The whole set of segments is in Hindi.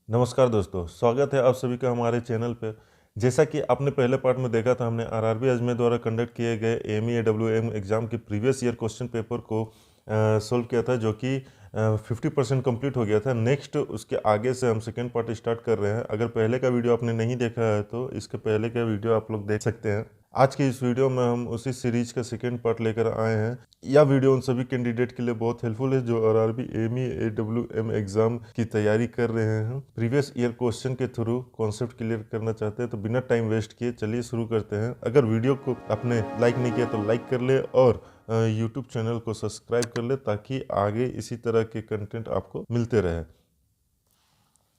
नमस्कार दोस्तों, स्वागत है आप सभी का हमारे चैनल पे। जैसा कि आपने पहले पार्ट में देखा था, हमने आरआरबी अजमेर द्वारा कंडक्ट किए गए एमई एग्ज़ाम के प्रीवियस ईयर क्वेश्चन पेपर को सोल्व किया था, जो कि 50% कंप्लीट हो गया था। नेक्स्ट उसके आगे से हम सेकेंड पार्ट स्टार्ट कर रहे हैं। अगर पहले का वीडियो आपने नहीं देखा है तो इसके पहले का वीडियो आप लोग देख सकते हैं। आज के इस वीडियो में हम उसी सीरीज का सेकेंड पार्ट लेकर आए हैं। यह वीडियो उन सभी कैंडिडेट के लिए बहुत हेल्पफुल है जो आरआरबी एमई एग्जाम की तैयारी कर रहे हैं। प्रीवियस ईयर क्वेश्चन के थ्रू कॉन्सेप्ट क्लियर करना चाहते हैं, तो बिना टाइम वेस्ट किए चलिए शुरू करते हैं। अगर वीडियो को आपने लाइक नहीं किया तो लाइक कर ले और यूट्यूब चैनल को सब्सक्राइब कर ले, ताकि आगे इसी तरह के कंटेंट आपको मिलते रहे।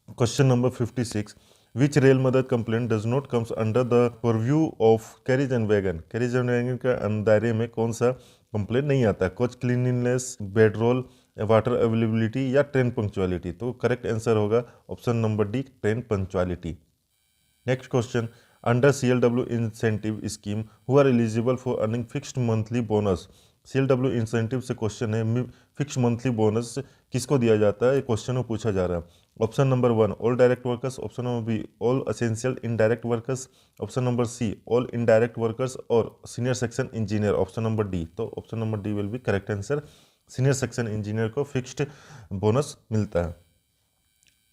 Question number 56, which Rail Madad complaint does not comes under the purview of carriage and wagon. Carriage and wagon के दायरे में कौन सा कंप्लेंट नहीं आता? Coach cleanliness, bed roll, water availability या ट्रेन पंक्चुअलिटी। तो करेक्ट आंसर होगा option number D, train punctuality. Next question, under CLW incentive scheme who are eligible for earning fixed monthly bonus. CLW incentive से क्वेश्चन है, फिक्स्ड मंथली बोनस किसको दिया जाता है, क्वेश्चन में पूछा जा रहा है। Option number 1 all direct workers, option number B all essential indirect workers, option number C all indirect workers और senior section engineer, option number D. तो option number D will be correct answer. Senior section engineer को फिक्स्ड बोनस मिलता है।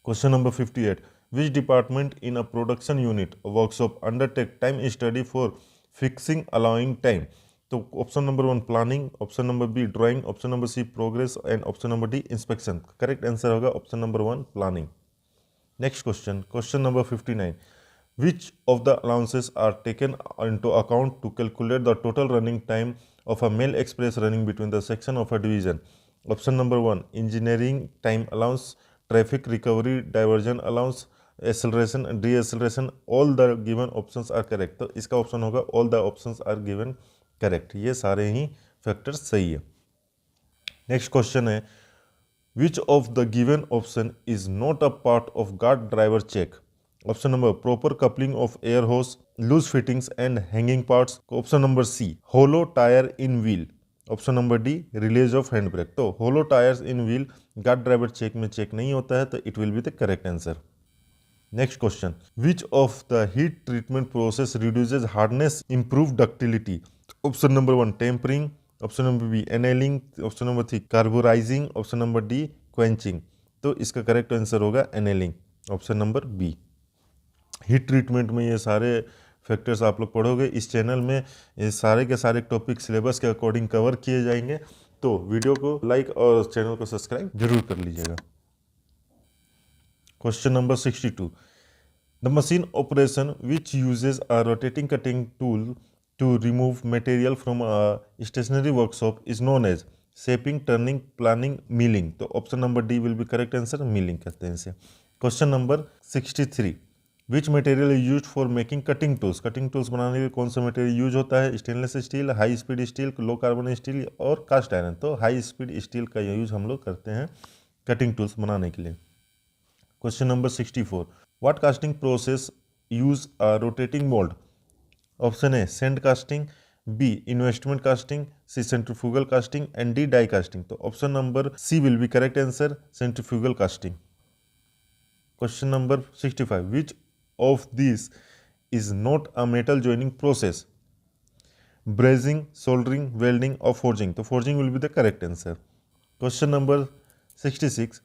Question number 58, which department in a production unit workshop undertake time study for fixing allowing time. तो option number 1 planning, option number B drawing, option number C progress and option number D inspection. Correct answer होगा option number 1 planning. Next question, question number 59, which of the allowances are taken into account to calculate the total running time of a mail express running between the section of a division? Option number 1 engineering time allowance, traffic recovery diversion allowance, acceleration and deceleration। all the given options are correct। तो इसका ऑप्शन होगा all the options are given correct। ये सारे ही फैक्टर्स सही है। नेक्स्ट क्वेश्चन है, which of the given option is not a part of guard driver check? Option number proper coupling of air hose, loose fittings and hanging parts। Option number C hollow tire in wheel। Option number D release of hand brake. तो hollow tyres in wheel guard driver check में चेक नहीं होता है, तो it will be the correct answer. Next question, which of the heat treatment process reduces hardness improve ductility. Option number 1 tempering, option number B annealing, option number 3 carburising, option number D quenching. तो इसका करेक्ट आंसर होगा annealing, option number B. Heat treatment में ये सारे फैक्टर्स आप लोग पढ़ोगे इस चैनल में। ये सारे के सारे टॉपिक सिलेबस के अकॉर्डिंग कवर किए जाएंगे, तो वीडियो को लाइक और चैनल को सब्सक्राइब जरूर कर लीजिएगा। Question number 62, the machine operation which uses a rotating cutting tool to remove material from a stationary workshop is known as shaping, turning, planning, milling. तो option number D will be correct answer, milling कहते हैं इसे। Question number 63, which material is use for making cutting tools. Cutting tools बनाने के लिए कौन सा मटेरियल यूज होता है? Stainless steel, high speed steel, low carbon steel और कास्ट आयरन। तो हाई स्पीड स्टील का यूज हम लोग करते हैं कटिंग टूल्स बनाने के लिए। Question number 64, what casting process use a rotating mould. Option A sand casting, B investment casting, C centrifugal casting and D die casting. तो option number C will be correct answer, centrifugal casting. Question number 65, which of this is not a metal joining process? Brazing, soldering, welding और फोर्जिंग। तो forging will be the correct answer. Question number 66,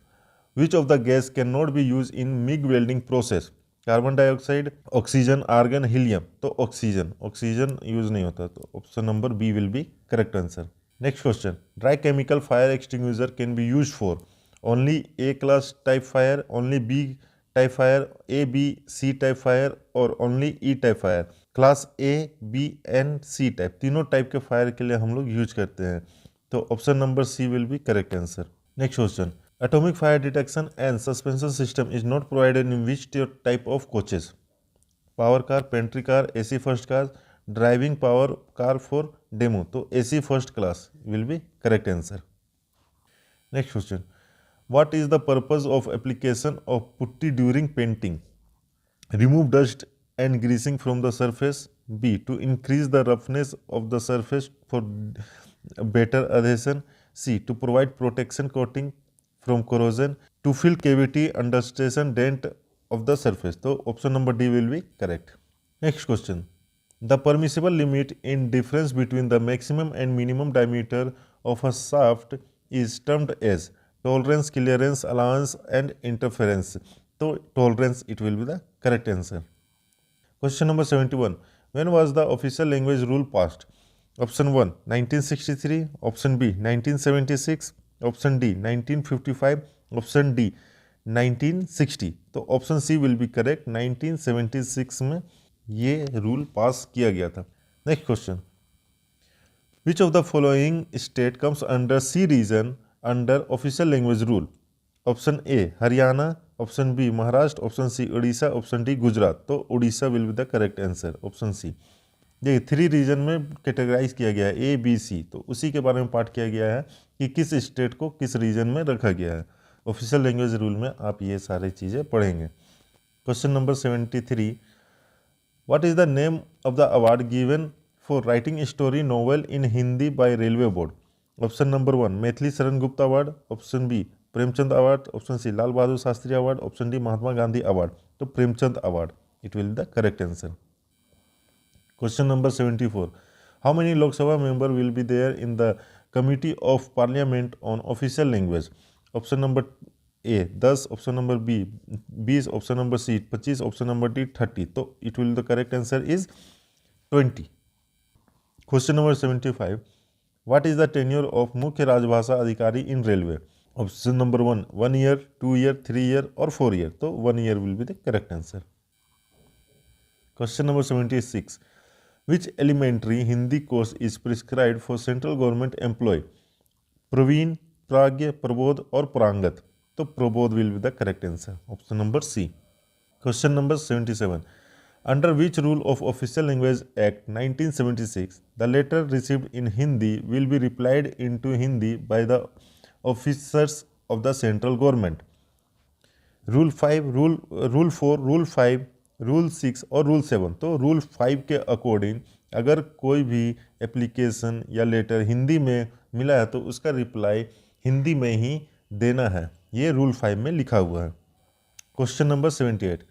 which of the gas cannot be used in MIG welding process? Carbon dioxide, oxygen, argon, helium. तो ऑक्सीजन यूज नहीं होता, तो option number B will be correct answer. Next question, dry chemical fire extinguisher can be use for only A class type fire, only B type fire, A B C type fire और only E type fire. Class A, B and C type तीनों टाइप के फायर के लिए हम लोग यूज करते हैं, तो option number C will be correct answer. Next question, atomic fire detection and suspension system is not provided in which type of coaches? Power car, pantry car, AC first car, driving power car for demo। तो AC first class will be correct answer। Next question, what is the purpose of application of putty during painting? Remove dust and greasing from the surface, B to increase the roughness of the surface for better adhesion, C to provide protection coating from corrosion, to fill cavity under station dent of the surface, तो option number D will be correct. Next question, the permissible limit in difference between the maximum and minimum diameter of a shaft is termed as tolerance, clearance, allowance and interference, तो tolerance it will be the correct answer. Question number 71, when was the official language rule passed? Option 1 1963, option B 1976, option D 1955, option D 1960, तो option C will be correct, 1976 में ये रूल पास किया गया था। Next question, which of the following state comes under C region under official language rule? Option A Haryana, option B Maharashtra, option C Orissa, option D Gujarat, तो Orissa will be the correct answer, option C. देखिए 3 रीजन में कैटेगराइज किया गया है, ए बी सी, तो उसी के बारे में पाठ किया गया है कि किस स्टेट को किस रीजन में रखा गया है। ऑफिशियल लैंग्वेज रूल में आप ये सारी चीज़ें पढ़ेंगे। Question number 73, what is the name of the award given for writing story novel in Hindi by railway board? Option number 1 Maithili Sharan Gupta award, option B Premchand award, option C Lal Bahadur Shastri award, option D Mahatma Gandhi award, तो Premchand award it will be the correct answer. Question number 74, how many Lok Sabha member will be there in the committee of parliament on official language? Option number A 10, option number B 20, option number C 25, option number D 30, तो it will the correct answer is 20। Question number 75, what is the tenure of मुख्य राजभाषा अधिकारी in railway? Option number 1 year, 2 year, 3 year और 4 ईयर, तो 1 year will be the correct answer. Question number 76, which elementary Hindi course is prescribed for central government employ? Praveen, Pragya, Prabodh और प्रांगत, तो Prabodh will be the correct answer, option number C. Question number 77, under which rule of official language act 1976 the letter received in Hindi will be replied in to Hindi by the officers of the central government? Rule 5, rule 4, rule 5, rule 6 और रूल 7, तो रूल 5 के अकॉर्डिंग अगर कोई भी एप्लीकेशन या लेटर हिंदी में मिला है तो उसका रिप्लाई हिंदी में ही देना है, ये रूल 5 में लिखा हुआ है। Question number 78,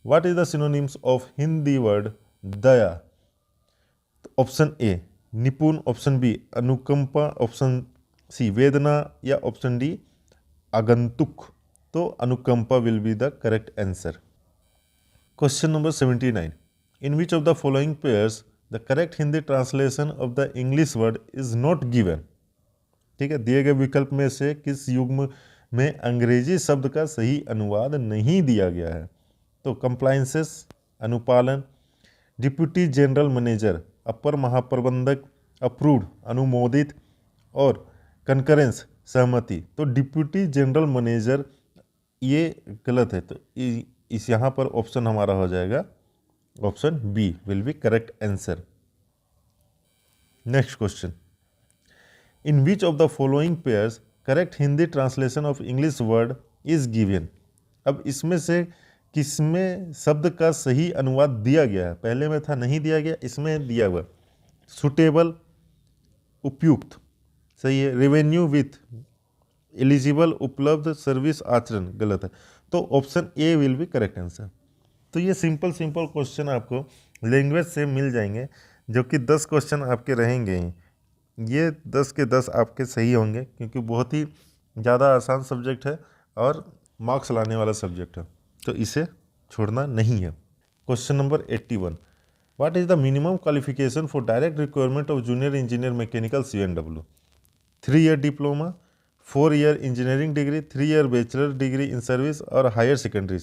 what is the synonyms of Hindi word Daya? Option A निपुण, ऑप्शन बी अनुकंपा, ऑप्शन सी वेदना या ऑप्शन डी आगंतुक, तो अनुकंपा will be the correct answer. Question number 79, in which of the following pairs the correct Hindi translation of the English word is not given? ठीक है, दिए गए विकल्प में से किस युग्म में अंग्रेजी शब्द का सही अनुवाद नहीं दिया गया है? तो कंप्लायंसेस अनुपालन, डिप्यूटी जनरल मैनेजर, अपर महाप्रबंधक, अप्रूव्ड अनुमोदित और कंकरेंस सहमति, तो डिप्यूटी जनरल मैनेजर ये गलत है, तो इस यहाँ पर ऑप्शन हमारा हो जाएगा option B will be correct answer. Next question, in which of the following pairs correct Hindi translation of English word is given? अब इसमें से किसमें शब्द का सही अनुवाद दिया गया है? पहले में था नहीं दिया गया, इसमें दिया हुआ। सुटेबल उपयुक्त सही है, रेवेन्यू विथ, एलिजिबल उपलब्ध, सर्विस आचरण गलत है, तो option A will be correct answer. तो ये सिंपल क्वेश्चन आपको लैंग्वेज से मिल जाएंगे, जो कि 10 क्वेश्चन आपके रहेंगे ही। ये 10 के 10 आपके सही होंगे, क्योंकि बहुत ही ज़्यादा आसान सब्जेक्ट है और मार्क्स लाने वाला सब्जेक्ट है, तो इसे छोड़ना नहीं है। Question number 81, what is the minimum qualification for direct requirement of junior engineer mechanical CNW? 3 year diploma, 4 year engineering degree, 3 year bachelor degree in service और हायर सेकेंडरी।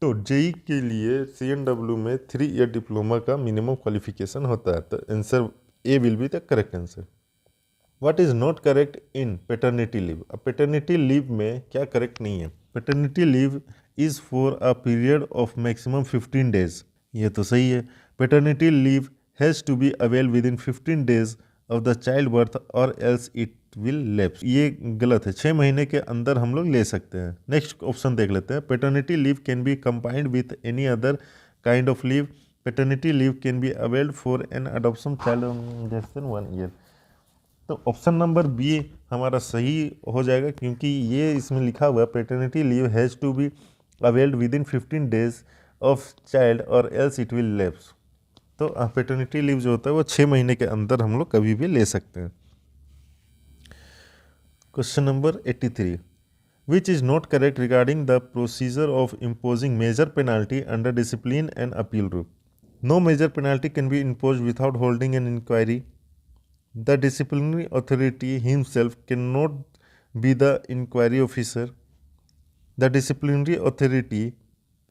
तो जेई के लिए CNW में 3 ईयर डिप्लोमा का मिनिमम क्वालिफिकेशन होता है, तो answer A will be the correct answer. What is not correct in paternity leave? अब पेटर्निटी लीव में क्या करेक्ट नहीं है? Paternity leave is for a period of maximum 15 days, ये तो सही है। Paternity leave has to be avail with in 15 days of the child birth और एल्स इट विल लैप्स, ये गलत है। 6 महीने के अंदर हम लोग ले सकते हैं। नेक्स्ट ऑप्शन देख लेते हैं, paternity leave can be combined with any other kind of leave, paternity leave can be availed for an adoption child less than 1 year. तो ऑप्शन नंबर बी हमारा सही हो जाएगा, क्योंकि ये इसमें लिखा हुआ है paternity leave has to be availed with in 15 days of child और एल्स इट विल लैप्स। तो पैटर्निटी लीव जो होता है वो 6 महीने के अंदर हम लोग कभी भी ले सकते हैं। Question number 83, which is not correct regarding the procedure of imposing major penalty under discipline and appeal rule. No major penalty can be imposed without holding an inquiry. The disciplinary authority himself cannot be the inquiry officer. The disciplinary authority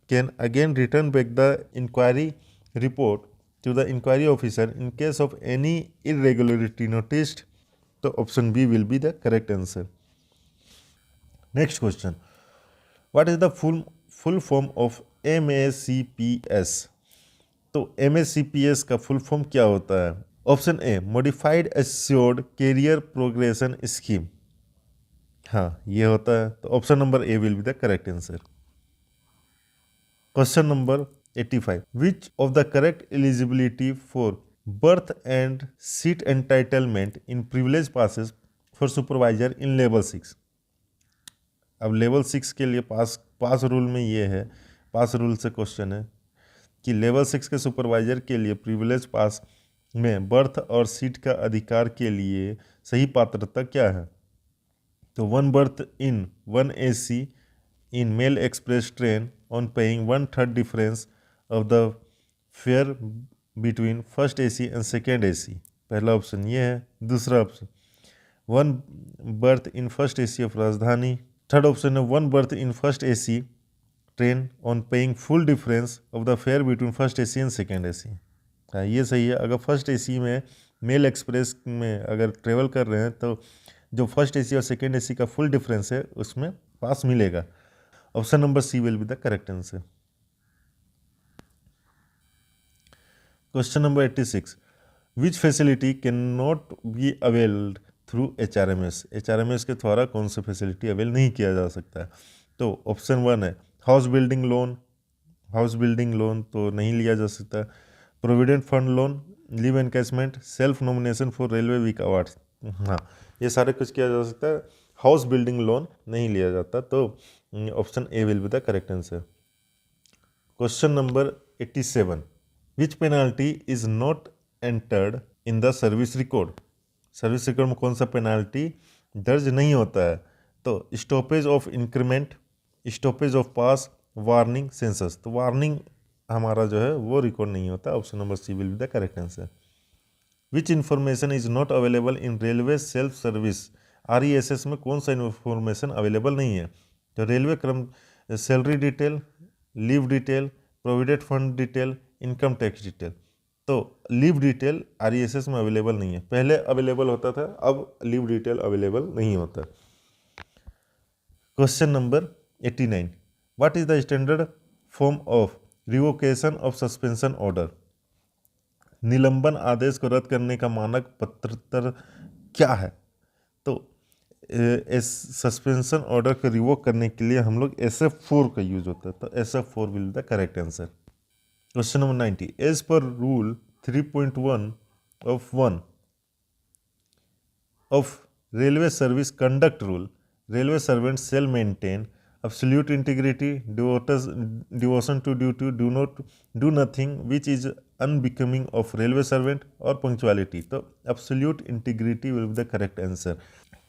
can again return back the inquiry report to the inquiry officer in case of any irregularity noticed. So option B will be the correct answer. Next question. What is the full form of MACPS? तो MACPS का फुल फॉर्म क्या होता है? Option A modified assured career progression scheme, हाँ ये होता है। तो option number A will be the correct answer. Question number 85, which of the correct eligibility for berth and seat entitlement in privilege passes for supervisor in level 6? अब लेवल 6 के लिए पास रूल में ये है, पास रूल से क्वेश्चन है कि लेवल 6 के सुपरवाइजर के लिए प्रिविलेज पास में बर्थ और सीट का अधिकार के लिए सही पात्रता क्या है? तो 1 berth in 1 AC in mail express train on paying 1/3 difference of the fare between first AC and second AC, पहला ऑप्शन ये है। दूसरा option 1 berth in first AC of Rajdhani. Third option है 1 berth in first AC train on paying full difference of the fare between first AC and second AC। हाँ ये सही है। अगर फर्स्ट AC में मेल एक्सप्रेस में अगर ट्रेवल कर रहे हैं तो जो फर्स्ट AC और सेकेंड AC का फुल डिफरेंस है उसमें पास मिलेगा। Option number C will be the correct answer. Question number 86, which facility can not be availed through HRMS? HRMS के द्वारा कौन सी फैसिलिटी अवेल नहीं किया जा सकता है? तो ऑप्शन 1 है house building loan, house building loan तो नहीं लिया जा सकता। Provident fund loan, leave encashment, self nomination for railway week awards, हाँ ये सारे कुछ किया जा सकता है। हाउस बिल्डिंग लोन नहीं लिया जाता, तो option A will be the correct answer. Question number 87, which penalty is not entered in the service record? Service record में कौन सा पेनाल्टी दर्ज नहीं होता है? तो stoppage of increment, stoppage of pass, warning, censure. तो वार्निंग हमारा जो है वो रिकॉर्ड नहीं होता। Option number C will be the correct answer. Which information is not available in railway self service? RESS में कौन सा इन्फॉर्मेशन अवेलेबल नहीं है? तो रेलवे क्रम salary detail, leave detail, provident fund detail, income tax detail. तो लीव डिटेल RESS में अवेलेबल नहीं है, पहले अवेलेबल होता था, अब लीव डिटेल अवेलेबल नहीं होता। Question number 89, what is the standard form of revocation of suspension order? निलंबन आदेश को रद्द करने का मानक पत्र क्या है? तो सस्पेंशन ऑर्डर को रिवोक करने के लिए हम लोग SF4 का यूज होता है, तो SF4 will be the correct answer. Question number 90, as per rule 3.1 of 1 of railway service conduct rule, railway servant shall maintain absolute integrity, devotion to duty, do not do nothing which is unbecoming of railway servant, or punctuality. तो absolute integrity will be the correct answer.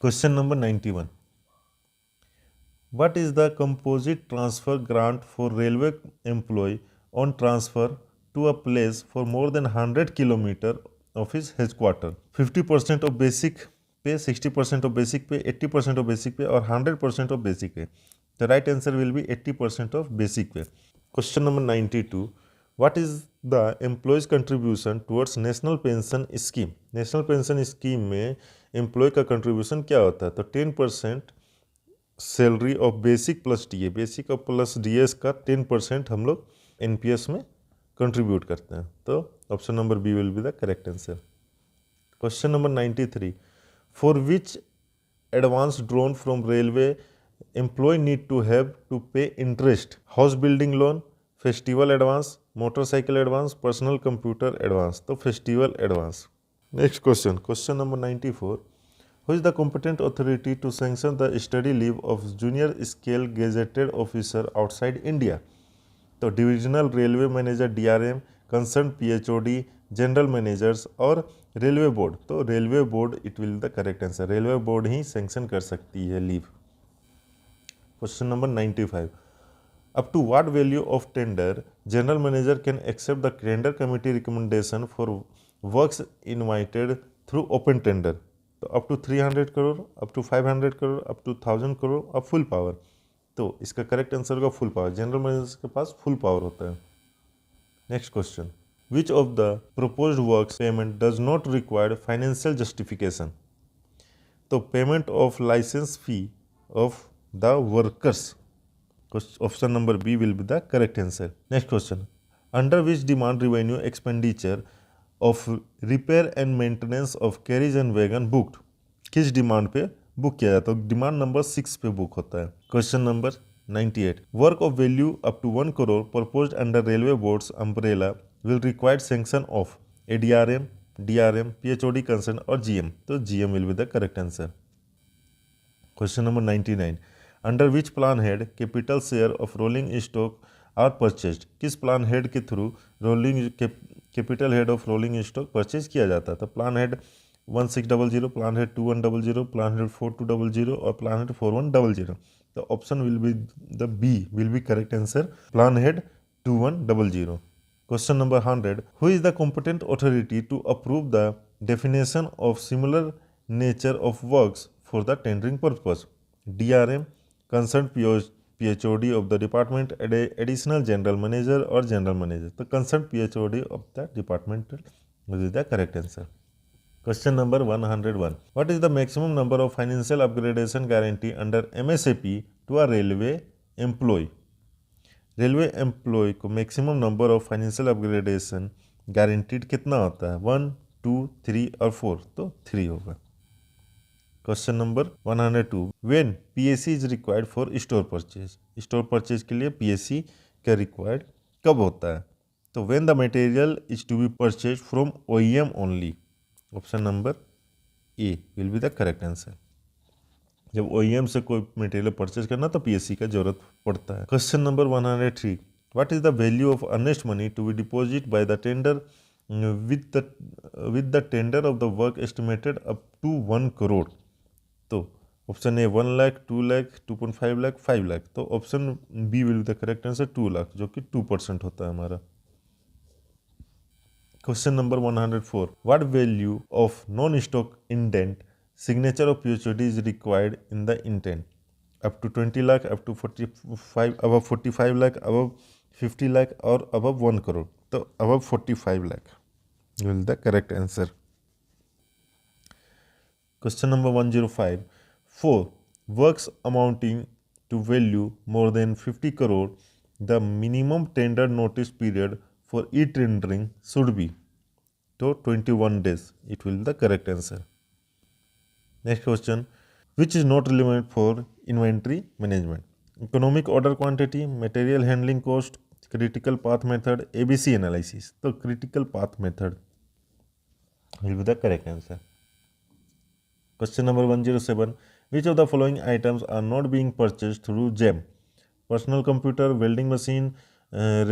Question number 91, what is the composite transfer grant for railway employee on transfer to a place for more than 100 km of his headquarter? 50% of basic pay, 60% of basic pay, 80% of basic pay, or 100% of basic pay? The right answer will be 80% of basic pay. Question number 92, what is the employee's contribution towards national pension scheme? National pension scheme में एम्प्लॉय का कंट्रीब्यूशन क्या होता है? तो 10% salary of basic plus DA, basic और प्लस DS का 10% हम लोग NPS में कंट्रीब्यूट करते हैं। तो option number B will be the correct answer. Question number 93, for which advance drawn from railway employ need to have to pay interest? House building loan, festival advance, motorcycle advance, personal computer advance. तो festival advance. Next question, question number 94, Who is the competent authority to sanction the study leave of junior scale gazetted officer outside India? तो divisional railway manager DRM, concern PHOD, general managers और रेलवे बोर्ड। तो railway board it will the correct answer, railway board ही सैंक्शन कर सकती है leave. Question number 95, up to what value of tender general manager can accept the tender committee recommendation for works invited through open tender? तो up to 300 crore, up to 500 crore, up to 1000 crore, अब फुल पावर। तो इसका करेक्ट आंसर होगा फुल पावर, जनरल मैनेजर के पास फुल पावर होता है। Next question, which of the proposed works payment does not require financial justification? तो payment of licence fee of the workers, option number B will be the correct answer. Next question, under which demand revenue expenditure of repair and maintenance of carriage and wagon booked? किस डिमांड पे बुक किया जाता है? डिमांड नंबर 6 पे बुक होता है। Question number 98, work of value up to 1 crore proposed under railway boards umbrella will required sanction of ADRM, DRM, PHOD concern और GM? तो GM will be the correct answer. Question number 99, under which plan head capital share of rolling stock are purchased? किस प्लान हेड के through rolling capital head of rolling stock purchase किया जाता है? तो plan head 1600, plan head 2100, plan head 4200 और प्लान हेड 4100। तो option will be the B will be correct answer, plan head 2100। Question number 100, who is the competent authority to approve the definition of similar nature of works for the tendering purpose? DRM, concern PHOD of the department, additional general manager और जनरल मैनेजर? तो concern PHOD of the department will be the correct answer. Question number 101, what is the maximum number of financial upgradation guarantee under MSAP to a railway employee? Railway employ को maximum number of financial upgradation guaranteed कितना होता है? 1, 2, 3 और 4? तो 3 होगा। Question number 102, when PSC is required for store purchase? Store purchase के लिए PSC का रिक्वायर्ड कब होता है? तो when the material is to be purchase from OEM only? Option number A will be the correct answer. जब OEM से कोई मटेरियल परचेज करना तो PSC का जरूरत पड़ता है। Question number 103, what is the value of earnest money to be deposit by the tender with the tender of the work estimated up to 1 crore? तो ऑप्शन ए 1 लाख, 2 लाख, 2.5 लाख, 5 लाख। तो option B will be the correct answer, 2 lakh, जो कि 2% होता है हमारा। Question number 104, what value of non stock indent signature of PHOD is required in the intent? up to 20 lakh, up to 45, above 45 lakh, above 50 lakh और above 1 crore? तो above 45 lakh will the correct answer. Question number 105, for works amounting to value more than 50 crore the minimum tender notice period for e-tendering should be? तो 21 days it will be the correct answer. Next question, which is not relevant for inventory management? Economic order quantity, material handling cost, critical path method, ABC analysis? तो critical path method will be the correct answer. Question number 107, which of the following items are not being purchased through GEM? Personal computer, welding machine,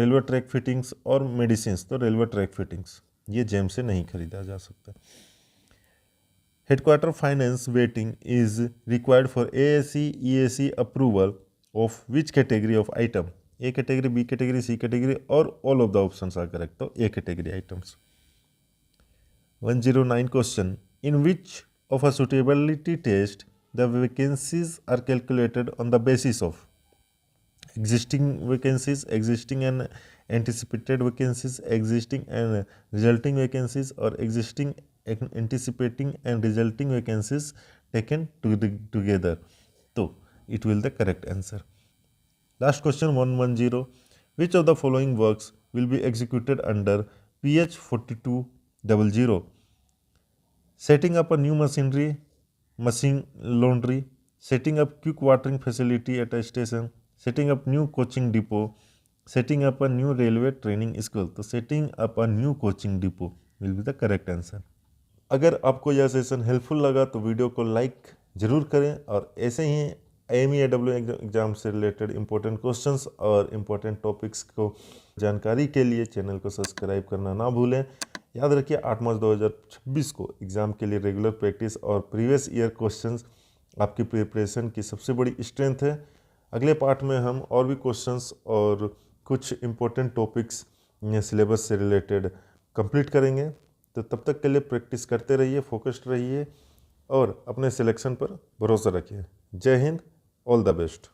railway track fittings और medicines? तो railway track fittings ये GEM से नहीं खरीदा जा सकता। Headquarter finance weighting is required for ASC, EAC approval of which category of item? A category, B category, C category or all of the options are correct? तो A category items. 109 question, in which of a suitability test the vacancies are calculated on the basis of existing vacancies, existing and anticipated vacancies, existing and resulting vacancies or existing, anticipating and resulting vacancies taken together? So it will the correct answer. Last question 110, which of the following works will be executed under PH 4200? Setting up a new machinery, machine laundry, setting up quick watering facility at a station, setting up new coaching depot, setting up a new railway training school? तो setting up a new coaching depot will be the correct answer. अगर आपको यह सेशन हेल्पफुल लगा तो वीडियो को लाइक ज़रूर करें, और ऐसे ही AME AW एग्ज़ाम से रिलेटेड इंपॉर्टेंट क्वेश्चंस और इम्पोर्टेंट टॉपिक्स को जानकारी के लिए चैनल को सब्सक्राइब करना ना भूलें। याद रखिए 8 मार्च 2026 को एग्ज़ाम के लिए रेगुलर प्रैक्टिस और प्रीवियस ईयर क्वेश्चंस आपकी प्रिपरेशन की सबसे बड़ी स्ट्रेंथ है। अगले पार्ट में हम और भी क्वेश्चंस और कुछ इम्पोर्टेंट टॉपिक्स सिलेबस से रिलेटेड कंप्लीट करेंगे। तो तब तक के लिए प्रैक्टिस करते रहिए, फोकस्ड रहिए और अपने सिलेक्शन पर भरोसा रखिए। जय हिंद, ऑल द बेस्ट।